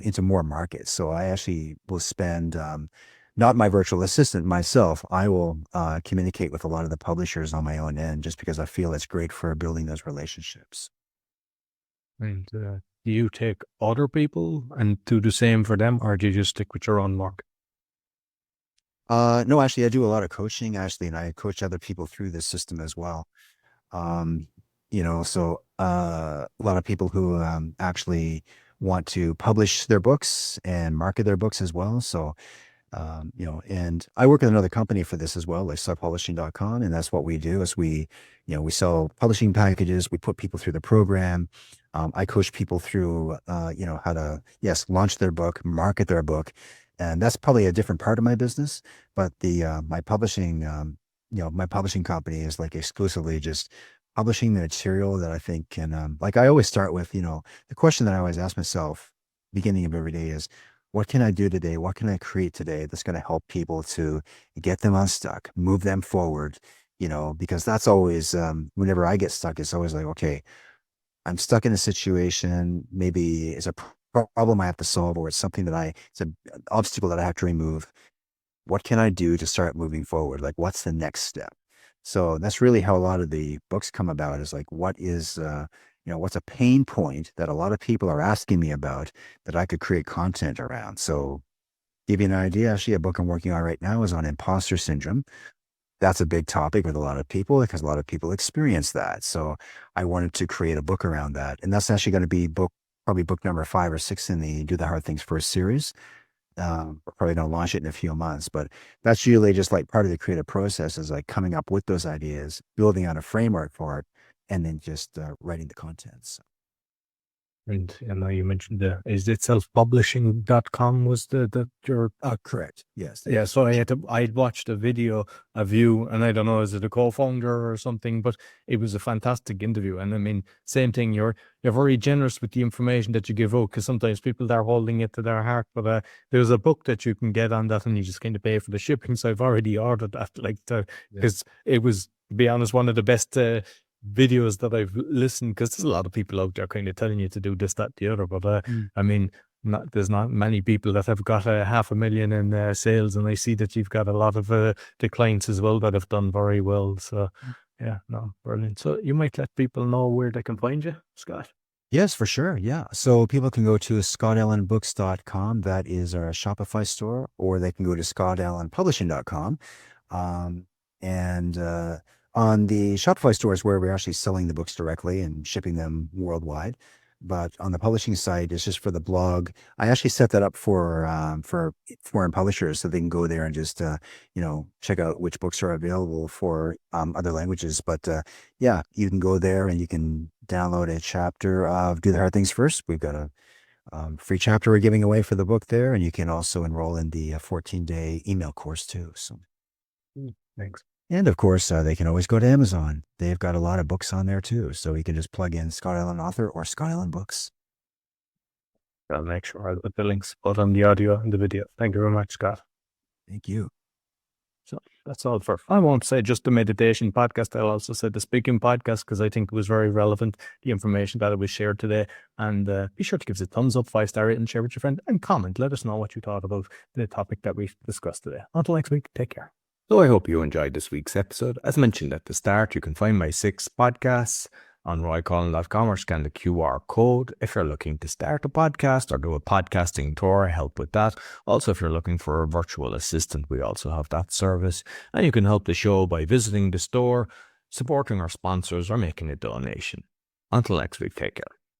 into more markets. So I actually will spend, not my virtual assistant myself. I will communicate with a lot of the publishers on my own end just because I feel it's great for building those relationships. And do you take other people and do the same for them, or do you just stick with your own mark? No, actually, I do a lot of coaching, actually, and I coach other people through this system as well. So a lot of people who actually want to publish their books and market their books as well. So and I work with another company for this as well, like subpublishing.com. And that's what we do is we sell publishing packages. We put people through the program. I coach people through, how to, yes, launch their book, market their book. And that's probably a different part of my business. But my publishing company is like exclusively just publishing the material that I think can, like I always start with, the question that I always ask myself beginning of every day is, what can I do today? What can I create today that's going to help people to get them unstuck, move them forward? Because that's always, whenever I get stuck, it's always like, okay, I'm stuck in a situation. Maybe it's a problem I have to solve, or it's something it's an obstacle that I have to remove. What can I do to start moving forward? Like, what's the next step? So that's really how a lot of the books come about is like, what's a pain point that a lot of people are asking me about that I could create content around. So give you an idea, actually, a book I'm working on right now is on imposter syndrome. That's a big topic with a lot of people because a lot of people experience that. So I wanted to create a book around that. And that's actually going to be probably book number 5 or 6 in the Do the Hard Things First series. We're probably going to launch it in a few months, but that's usually just like part of the creative process is like coming up with those ideas, building out a framework for it, and then just writing the contents. And I know you mentioned is it selfpublishing.com was your Correct. Yes. yeah, so I'd watched a video of you, and I don't know, is it a co-founder or something, but it was a fantastic interview. And I mean, same thing, you're very generous with the information that you give out, because sometimes people are holding it to their heart. But there's a book that you can get on that, and you just kind of pay for the shipping. So I've already ordered that, because it was, to be honest, one of the best videos that I've listened, because there's a lot of people out there kind of telling you to do this, that, the other. But I mean, there's not many people that have got 500,000 in sales, and I see that you've got a lot of the clients as well that have done very well. So yeah, no, brilliant. So you might let people know where they can find you, Scott. Yes, for sure. Yeah. So people can go to scottallanbooks.com. That is our Shopify store, or they can go to scottallanpublishing.com. And on the Shopify store is where we're actually selling the books directly and shipping them worldwide. But on the publishing site, it's just for the blog. I actually set that up for foreign publishers, so they can go there and just check out which books are available for other languages. But yeah, you can go there and you can download a chapter of Do the Hard Things First. We've got a free chapter we're giving away for the book there, and you can also enroll in the 14-day email course too. So Thanks. and of course, they can always go to Amazon. They've got a lot of books on there too. So you can just plug in Scott Allan Author or Scott Allan Books. I'll make sure I'll put the links both on the audio and the video. Thank you very much, Scott. Thank you. So that's all for, I won't say just the meditation podcast. I'll also say the speaking podcast, because I think it was very relevant, the information that was shared today. And be sure to give us a thumbs up, 5-star rating, share with your friend, and comment. Let us know what you thought about the topic that we discussed today. Until next week, take care. So I hope you enjoyed this week's episode. As mentioned at the start, you can find my 6 podcasts on roycollin.com or scan the QR code if you're looking to start a podcast or do a podcasting tour. I help with that. Also, if you're looking for a virtual assistant, we also have that service. And you can help the show by visiting the store, supporting our sponsors, or making a donation. Until next week, take care.